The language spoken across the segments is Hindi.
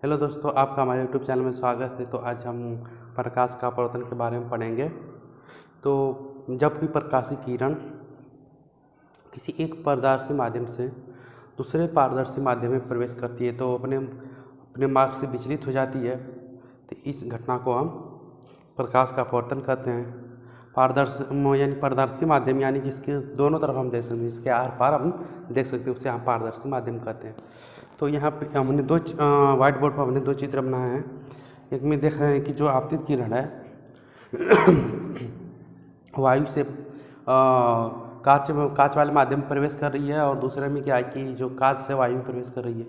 हेलो दोस्तों, आपका हमारे यूट्यूब चैनल में स्वागत है। तो आज हम प्रकाश का अपवर्तन के बारे में पढ़ेंगे। तो जब भी प्रकाशीय किरण किसी एक पारदर्शी माध्यम से दूसरे पारदर्शी माध्यम में प्रवेश करती है तो अपने अपने मार्ग से विचलित हो जाती है। तो इस घटना को हम प्रकाश का अपवर्तन कहते हैं। पारदर्शी माध्यम यानी जिसके दोनों तरफ हम देख सकते हैं, जिसके आर पार हम देख सकते हैं, उसे हम पारदर्शी माध्यम कहते हैं। तो यहाँ पे हमने व्हाइट बोर्ड पर हमने दो चित्र बनाए हैं। एक में देख रहे हैं कि जो आपतित किरण है वायु से कांच वाले माध्यम में प्रवेश कर रही है, और दूसरे में क्या है कि जो कांच से वायु में प्रवेश कर रही है।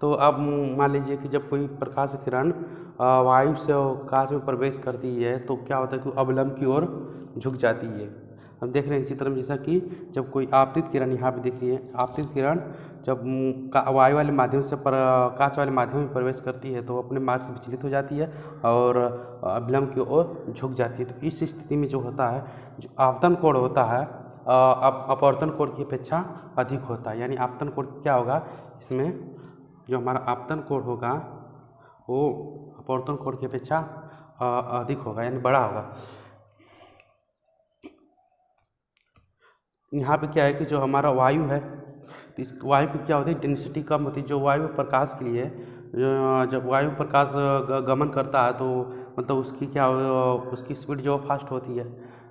तो अब मान लीजिए कि जब कोई प्रकाश किरण वायु से कांच में प्रवेश करती है तो क्या होता है कि अवलंब की ओर झुक जाती है। हम देख रहे हैं चित्र में, जैसा कि जब कोई आपतित किरण यहाँ पे दिख रही है, आपतित किरण जब वायु वाले माध्यम से कांच वाले माध्यम में प्रवेश करती है तो अपने मार्ग से विचलित हो जाती है और अवलंब की ओर झुक जाती है। तो इस स्थिति में जो होता है, जो आपतन कोण होता है अपवर्तन कोण की अपेक्षा अधिक होता है। यानी आपतन कोण क्या होगा, इसमें जो हमारा आपतन कोण होगा वो अपवर्तन कोण की अपेक्षा अधिक होगा, यानी बड़ा होगा। यहाँ पे क्या है कि जो हमारा वायु है, तो इस वायु की क्या होती है, डेंसिटी कम होती है। जो वायु प्रकाश के लिए जब वायु प्रकाश गमन करता है तो मतलब उसकी क्या उसकी स्पीड जो फास्ट होती है।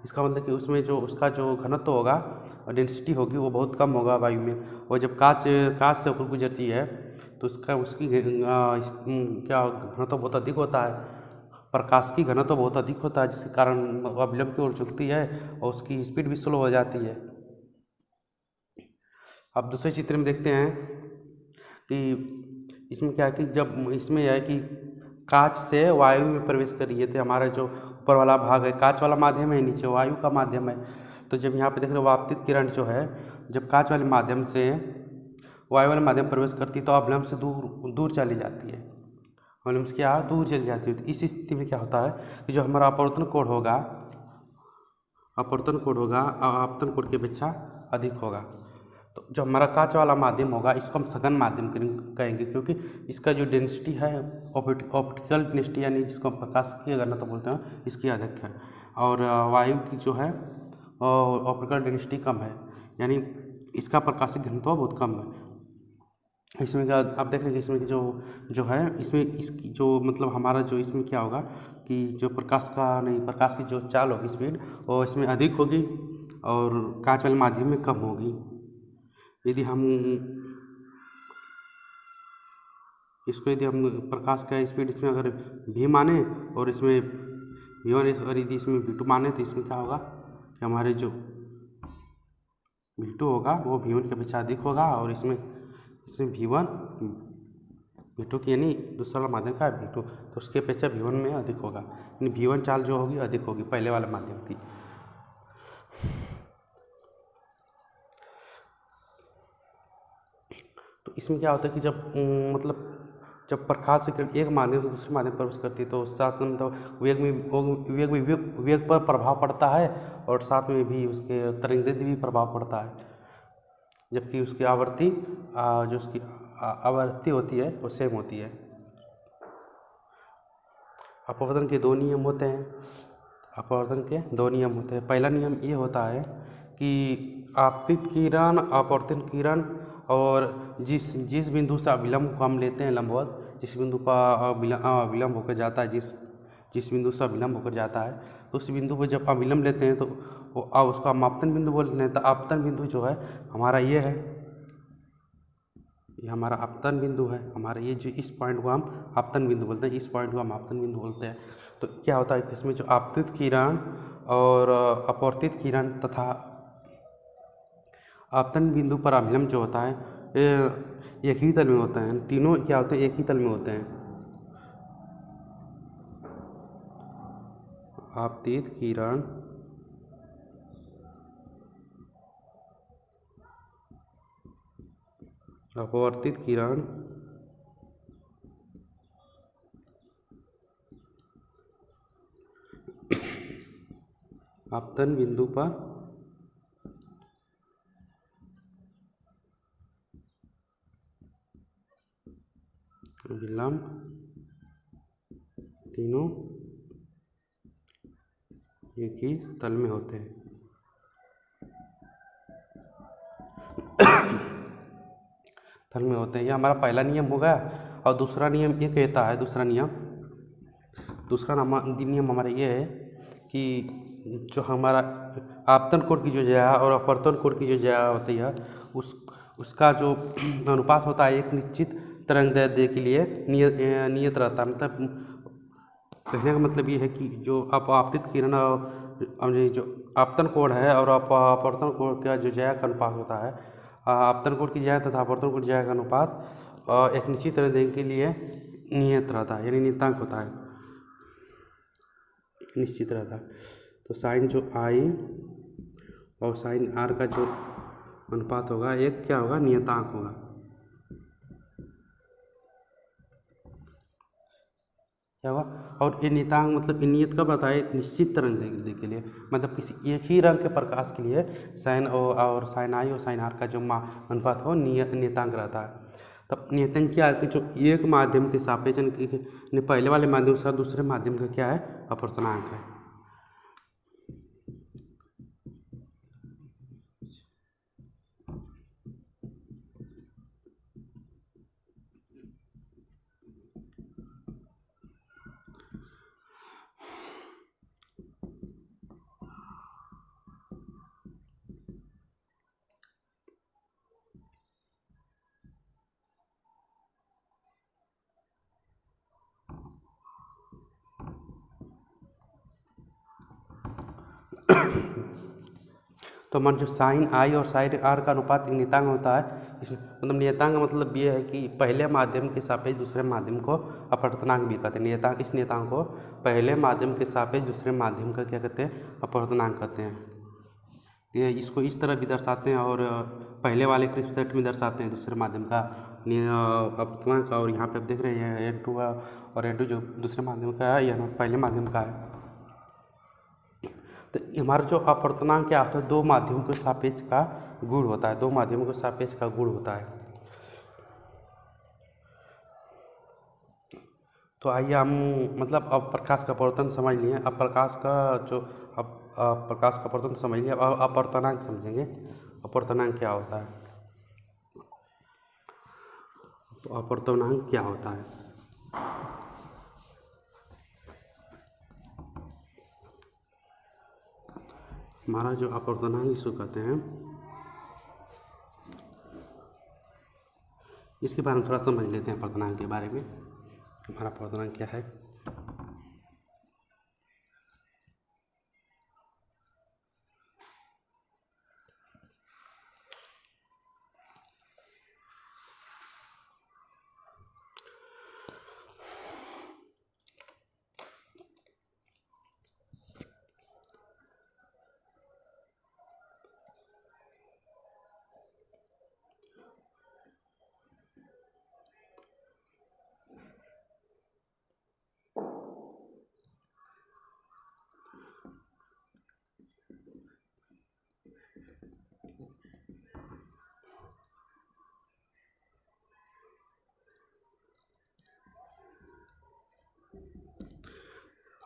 इसका मतलब कि उसमें जो उसका जो घनत्व होगा और डेंसिटी होगी वो बहुत कम होगा वायु में। और जब कांच से होकर गुजरती है तो उसकी क्या घनत्व बहुत अधिक होता है, प्रकाश की घनत्व बहुत अधिक होता है, जिसके कारण अवलंब की ओर झुकती है और उसकी स्पीड भी स्लो हो जाती है। अब दूसरे चित्र में देखते हैं कि इसमें क्या है कि जब इसमें यह है कि कांच से वायु में प्रवेश कर रही है, तो हमारा जो ऊपर वाला भाग है कांच वाला माध्यम है, नीचे वायु का माध्यम है। तो जब यहाँ पे देख रहे हो आपतित किरण जो है, जब कांच वाले माध्यम से वायु वाले माध्यम में प्रवेश करती है तो अवलंब से दूर दूर चली जाती है, अवलंब से क्या दूर चली जाती है। तो इस स्थिति में क्या होता है कि जो हमारा अपवर्तन कोण होगा आपतन कोण की अपेक्षा अधिक होगा। तो जो हमारा कांच वाला माध्यम होगा इसको हम सघन माध्यम कहेंगे, क्योंकि इसका जो डेंसिटी है ऑप्टिकल डेंसिटी यानी जिसको हम प्रकाश की घनत्व बोलते हैं, इसकी अधिक है। और वायु की जो है ऑप्टिकल डेंसिटी कम है, यानी इसका प्रकाशिक घनत्व बहुत कम है। इसमें क्या आप देख रहे हैं, इसमें जो है इसमें इसकी जो मतलब हमारा जो इसमें क्या होगा कि जो प्रकाश की जो चाल होगी स्पीड वो इसमें अधिक होगी और कांच वाले माध्यम में कम होगी। यदि हम प्रकाश का स्पीड इसमें अगर v माने और इसमें v1 और यदि इसमें v2 माने तो इसमें क्या होगा कि हमारे जो v2 होगा वो v1 की अपेक्षा अधिक होगा, और इसमें v1 v2 की यानी दूसरा वाला माध्यम का v2 तो उसकी अपेक्षा v1 में अधिक होगा, यानी v1 चाल जो होगी अधिक होगी पहले वाले माध्यम की। तो इसमें क्या होता है कि जब प्रकाश से किरण एक माध्यम से दूसरे माध्यम पर प्रवेश करती है तो साथ में मतलब वेग पर प्रभाव पड़ता है और साथ में भी उसके तरंगदैर्ध्य भी प्रभाव पड़ता है, जबकि उसकी आवृत्ति जो उसकी आवृत्ति होती है वो सेम होती है। अपवर्तन के दो नियम होते हैं। पहला नियम ये होता है कि आपतित किरण अपवर्तन किरण और जिस बिंदु से अविलंब को हम लेते हैं लंबवत, जिस बिंदु पर विलंब होकर जाता है, जिस बिंदु से अविलंब होकर जाता है, तो उस बिंदु पर जब अविलंब लेते हैं तो उसको हम आपतन बिंदु बोलते हैं। तो आपतन बिंदु जो है हमारा ये है, ये हमारा आपतन बिंदु है। हमारा ये जो इस पॉइंट को हम आपतन बिंदु बोलते हैं, इस पॉइंट को हम आपतन बिंदु बोलते हैं। तो क्या होता है कि इसमें जो आपतित किरण और अपवर्तित किरण तथा आपतन बिंदु पर अभिलंब जो होता है ये एक ही तल में होते हैं। तीनों क्या होते हैं, एक ही तल में होते हैं। आपतित किरण, अपवर्तित किरण आपतन बिंदु पर लंब तीनों एक ही तल में होते हैं। तल में होते हैं, यह हमारा पहला नियम होगा। और दूसरा नियम ये कहता है, दूसरा नियम हमारा ये है कि जो हमारा आपतन कोण की जो ज्या और अपवर्तन कोण की जो ज्या होती है उसका जो अनुपात होता है एक निश्चित तरंगदैर्ध्य के लिए नियत रहता है। मतलब कहने का मतलब ये है कि जो आपतित किरण और जो आपतन कोण है और अपवर्तन कोण का जो ज्या का अनुपात होता है, आपतन कोण की ज्या तथा अपवर्तन कोण की ज्या का अनुपात एक निश्चित तरंगदैर्ध्य के लिए नियत रहता है, यानी नियतांक होता है, निश्चित रहता है। तो साइन जो आई और साइन आर का जो अनुपात होगा एक क्या होगा, नियतांक होगा। क्या हुआ, और ये नियतांक मतलब नियत कब आता है, निश्चित तरंगदैर्ध्य के लिए, मतलब किसी एक ही रंग के प्रकाश के लिए साइन और साइन आई और साइन आर का जो अनुपात हो नियतांक रहता है। तब नियतांक क्या है कि जो एक माध्यम के सापेक्ष पहले वाले माध्यम के साथ दूसरे माध्यम का क्या है, अपवर्तनांक है। तो मान जो साइन आई और साइन आर का अनुपात एक नियतांक होता है, इसमें मतलब नियतांक का मतलब ये है कि पहले माध्यम के सापेक्ष दूसरे माध्यम को अपवर्तनांक भी कहते हैं। नियतांक, इस नियतांक को पहले माध्यम के सापेक्ष दूसरे माध्यम का क्या कहते हैं, अपवर्तनांक कहते हैं। ये इसको इस तरह भी दर्शाते हैं और पहले वाले के सेट में दर्शाते हैं दूसरे माध्यम का अपवर्तनांक। और यहाँ पे आप देख रहे हैं N2 और N2 जो दूसरे माध्यम का है, यह पहले माध्यम का है। तो हमारा जो अपवर्तनांक क्या होता है, दो माध्यमों के सापेक्ष का गुण होता है, दो माध्यमों के सापेक्ष का गुण होता है। तो आइए हम मतलब अब प्रकाश का अपवर्तन समझ लिए, अब प्रकाश का जो प्रकाश का अपवर्तन समझ लिए, अब अपवर्तनांक समझेंगे। अपवर्तनांक क्या होता है, तो अपवर्तनांक क्या होता है। हमारा जो अपवर्तनांक इसको कहते हैं, इसके बारे में थोड़ा समझ लेते हैं। अपवर्तनांक के बारे में, हमारा अपवर्तनांक क्या है।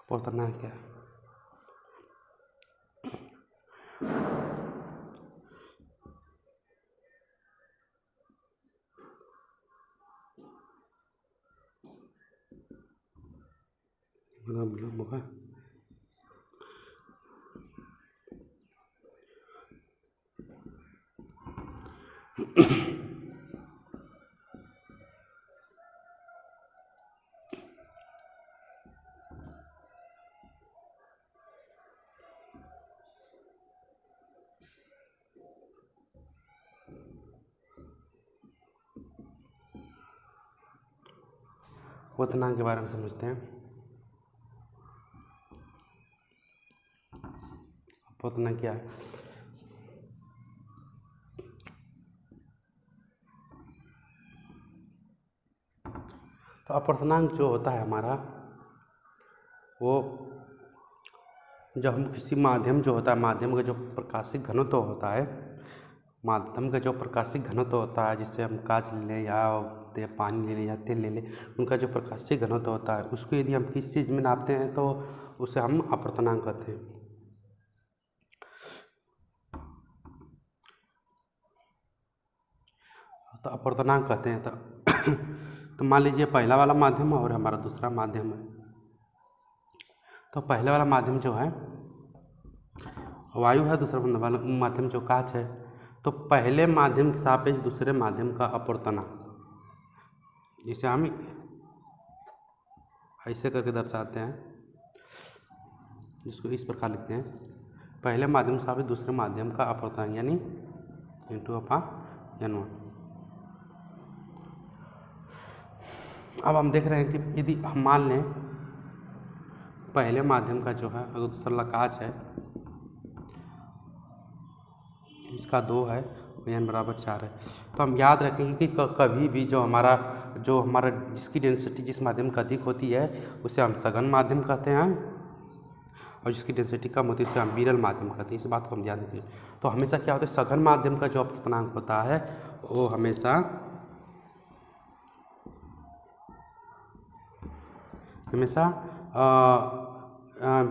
अपवर्तनांक क्या है, विलंब होगा। अपवर्तनांक के बारे में समझते हैं। अपवर्तनांक क्या है, तो अपवर्तनांक जो होता है हमारा, वो जब हम किसी माध्यम जो होता है, माध्यम का जो प्रकाशिक घनत्व होता है, माध्यम का जो प्रकाशिक घनत्व होता है, जिससे हम कांच ले लें या करते हैं, पानी ले लें या तेल ले लें, उनका जो प्रकाशीय घनत्व होता है उसको यदि हम किस चीज़ में नापते हैं तो उसे हम अपवर्तनांक कहते हैं। तो अपवर्तनांक कहते हैं। तो मान लीजिए पहला वाला माध्यम और हमारा दूसरा माध्यम है। तो पहले वाला माध्यम जो है वायु है, दूसरा वाला माध्यम जो कांच है। तो पहले माध्यम के सापेक्ष दूसरे माध्यम का अपवर्तनांक, जिसे हम ऐसे करके दर्शाते हैं, जिसको इस प्रकार लिखते हैं, पहले माध्यम के सापेक्ष दूसरे माध्यम का अपवर्तनांक यानी N2/N1। अब हम देख रहे हैं कि यदि हम मान लें पहले माध्यम का जो है, अगर दूसरा कांच है, इसका 2 है, n/4 है, तो हम याद रखेंगे कि कभी भी जो हमारा जिसकी डेंसिटी जिस माध्यम का अधिक होती है उसे हम सघन माध्यम कहते हैं, और जिसकी डेंसिटी कम होती है उसे हम विरल माध्यम कहते हैं। इस बात को हम ध्यान रखें। तो हमेशा क्या होता है, सघन माध्यम का जो अपवर्तनांक होता है वो हमेशा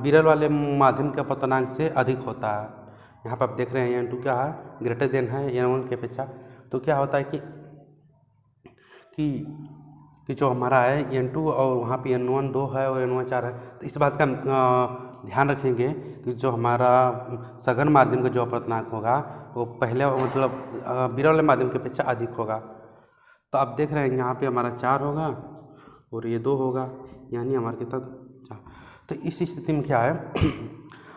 विरल वाले माध्यम के अपवर्तनांक से अधिक होता है। यहाँ पर आप देख रहे हैं N2 क्या है, ग्रेटर देन है N1 के अपेक्षा। तो क्या होता है कि जो हमारा है N2 और वहाँ पे N1 2 है और N1 4 है। तो इस बात का ध्यान रखेंगे कि जो हमारा सघन माध्यम का जो अपवर्तनांक होगा वो पहले मतलब विरल वाले माध्यम के अपेक्षा अधिक होगा। तो आप देख रहे हैं यहाँ पे हमारा 4 होगा और ये 2 होगा, यानी हमारे कितना 4। तो इस स्थिति में क्या है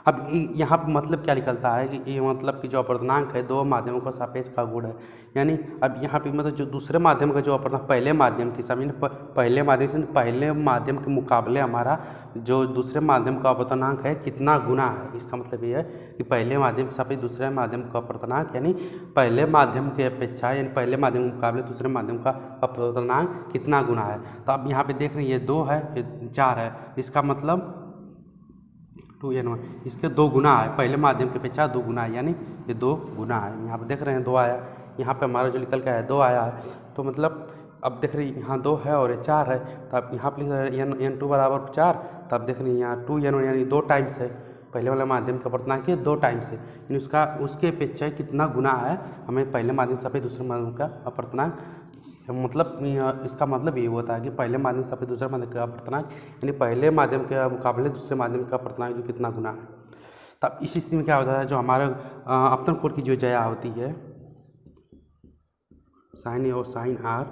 अब यहाँ पर मतलब क्या निकलता है कि ये मतलब कि जो अपवर्तनांक है दो माध्यमों का सापेक्ष का गुण है। यानी अब यहाँ पे मतलब जो दूसरे माध्यम का जो अपवर्तनांक पहले माध्यम के समय पहले माध्यम के मुकाबले हमारा जो दूसरे माध्यम का अपवर्तनांक है कितना गुना है। इसका मतलब ये है कि पहले माध्यम के सापेक्ष दूसरे माध्यम का अपवर्तनांक यानी पहले माध्यम के अपेक्षा यानी पहले माध्यम के मुकाबले दूसरे माध्यम का अपवर्तनांक कितना गुना है। तो अब यहाँ पे देख रहे हैं ये 2 है, ये 4 है, इसका मतलब 2n1, इसके 2 गुना है, पहले माध्यम के अपेक्षा 2 गुना है, यानी ये 2 गुना है। यहाँ पे देख रहे हैं 2 आया, यहाँ पे हमारा जो निकल के आया 2 आया है। तो मतलब अब देख रहे हैं यहाँ 2 है और ये 4 है, तो अब यहाँ पे लिख रहे हैं n2/4। तो अब देख रहे हैं यहाँ 2n1 यानी 2 टाइम्स है, पहले वाले माध्यम का अपवर्तनांक के 2 टाइम्स है, यानी उसके अपेक्षा कितना गुना है हमें पहले माध्यम से दूसरे माध्यम का अपवर्तनांक। मतलब इसका मतलब ये होता है कि पहले माध्यम से दूसरे माध्यम का अपवर्तनांक यानी पहले माध्यम के मुकाबले दूसरे माध्यम का अपवर्तनांक जो कितना गुना है। तब इस स्थिति में क्या होता है, जो हमारे अपतन कोण की जो ज्या होती है साइन ए और साइन आर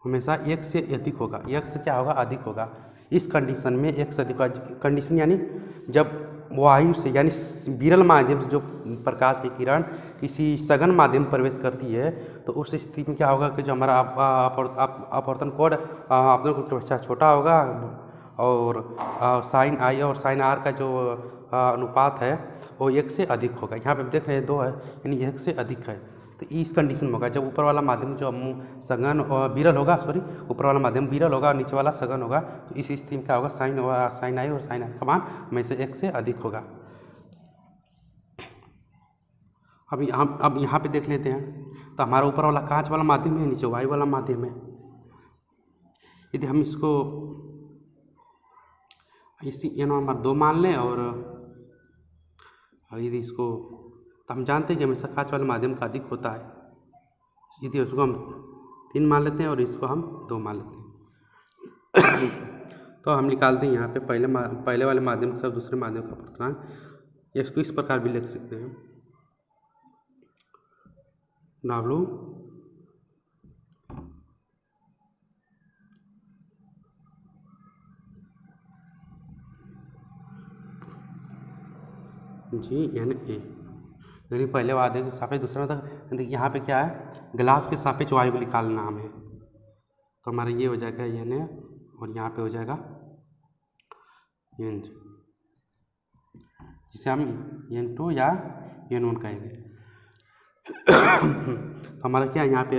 हमेशा 1 से अधिक होगा, 1 से क्या होगा अधिक होगा। इस कंडीशन में 1 से अधिक कंडीशन यानी जब वायु से यानी विरल माध्यम से जो प्रकाश की किरण किसी सघन माध्यम प्रवेश करती है तो उस स्थिति में क्या होगा कि जो हमारा अपवर्तन कोण अपने कोण की अपेक्षा छोटा होगा और साइन आई और साइन आर का जो अनुपात है वो 1 से अधिक होगा। यहाँ पे देख रहे हैं 2 है यानी 1 से अधिक है। तो इस कंडीशन में होगा जब ऊपर वाला माध्यम जो सघन विरल होगा, ऊपर वाला माध्यम विरल होगा और नीचे वाला सघन होगा। तो इस स्थिति में क्या होगा, साइन आई और साइन आर का मान में से 1 से अधिक होगा। अब यहाँ पे देख लेते हैं। तो हमारा ऊपर वाला कांच वाला माध्यम है, नीचे वायु वाला माध्यम है। यदि हम इसको इसी n 2 मान लें और यदि इसको तो हम जानते हैं कि हमेशा कांच वाले माध्यम का अधिक होता है। यदि उसको हम 3 मान लेते हैं और इसको हम 2 मान लेते हैं तो हम निकालते हैं यहाँ पे पहले वाले माध्यम के साथ दूसरे माध्यम का अपवर्तनांक। इसको इस प्रकार भी लिख सकते हैं W G/A यानी पहले वाले के सापेक्ष दूसरा तक। यहाँ पे क्या है, गिलास के सापेक्ष वायु को निकालना हमें। तो हमारा ये हो जाएगा Na और यहाँ पे हो जाएगा N, जिसे हम N2 या N1 कहेंगे। तो हमारा क्या यहाँ पे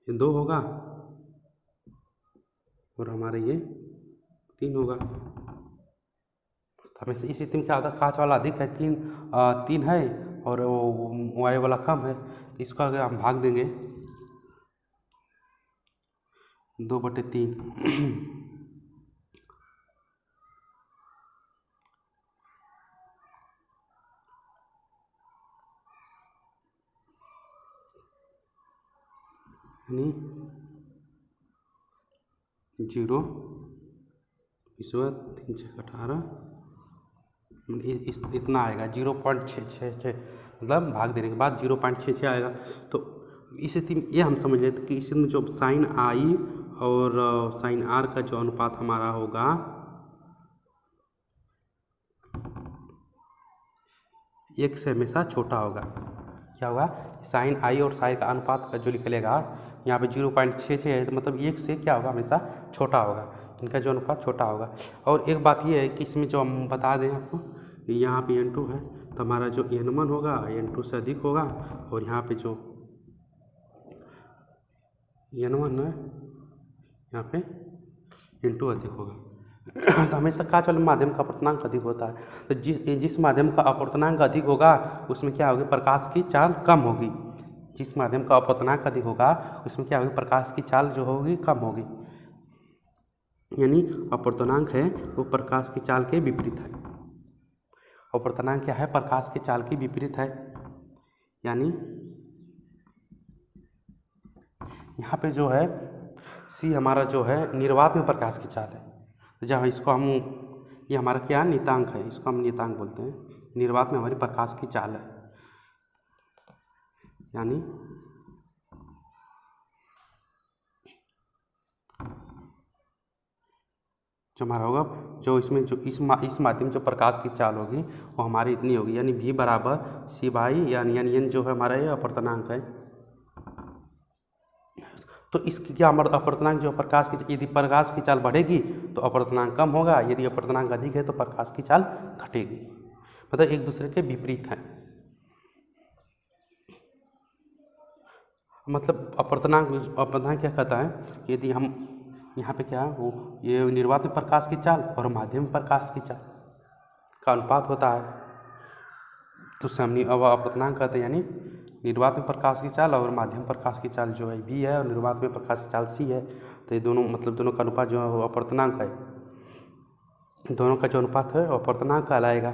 ये 2 होगा और हमारा ये 3 होगा। तो हमें इस स्थिति में क्या होता है, कांच वाला अधिक है, 3 है और वो वाई वाला कम है, तो इसको अगर हम भाग देंगे 2/3 यानी 0 3 6 18 इतना आएगा 0.666, मतलब भाग देने के बाद 0.66 आएगा। तो इस स्थिति में ये हम समझ लेते कि इसमें जो साइन आई और साइन आर का जो अनुपात हमारा होगा एक से हमेशा छोटा होगा। क्या होगा, साइन आई और साइन का अनुपात का जो निकलेगा यहाँ पे 0.66 है, तो मतलब 1 से क्या होगा, हमेशा छोटा होगा, इनका जो अनुपात छोटा होगा। और एक बात ये है कि इसमें जो हम बता दें आपको, यहाँ पे n2 है तो हमारा जो n1 होगा n2 से अधिक होगा, और यहाँ पे जो n1 है यहाँ पे n2 अधिक होगा। तो हमेशा कांच वाले माध्यम का अपवर्तनांक अधिक होता है। तो जिस माध्यम का अपवर्तनांक अधिक होगा उसमें क्या होगी, प्रकाश की चाल कम होगी। जिस माध्यम का अपवर्तनांक अधिक होगा उसमें क्या होगी, प्रकाश की चाल जो होगी कम होगी। यानी अपवर्तनांक है वो प्रकाश की चाल के विपरीत है। अपवर्तनांक क्या है, प्रकाश की चाल के विपरीत है। यानी यहाँ पे जो है सी हमारा जो है निर्वात में प्रकाश की चाल है। जहाँ इसको हम, ये हमारा क्या नियतांक है, इसको हम नियतांक बोलते हैं। निर्वात में हमारी प्रकाश की चाल है, यानी जो हमारा होगा, जो इसमें जो इस माध्यम जो प्रकाश की चाल होगी वो हमारी इतनी होगी, यानी V बराबर C/, यानी n जो है हमारा ये अपवर्तनांक है। तो इसकी क्या हमारा अपवर्तनांक जो प्रकाश की, यदि प्रकाश की चाल बढ़ेगी तो अपवर्तनांक कम होगा, यदि अपवर्तनांक अधिक है तो प्रकाश की चाल घटेगी। मतलब एक दूसरे के विपरीत हैं। मतलब अपवर्तनांक क्या कहता है, यदि हम यहाँ पे क्या वो ये निर्वात में प्रकाश की चाल और माध्यम में प्रकाश की चाल का अनुपात होता है, तो उसे हम अपवर्तनांक कहते हैं। यानी निर्वात में प्रकाश की चाल और माध्यम प्रकाश की चाल जो है V है, और निर्वात में प्रकाश की चाल C है। तो ये दोनों मतलब दोनों का अनुपात जो है वो अपवर्तनांक है। दोनों का जो अनुपात है वो अपवर्तनांक कहलाएगा।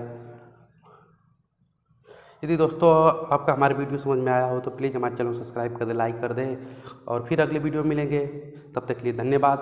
यदि दोस्तों आपका हमारे वीडियो समझ में आया हो तो प्लीज़ हमारे चैनल को सब्सक्राइब कर दें, लाइक कर दें, और फिर अगले वीडियो में मिलेंगे। तब तक के लिए धन्यवाद।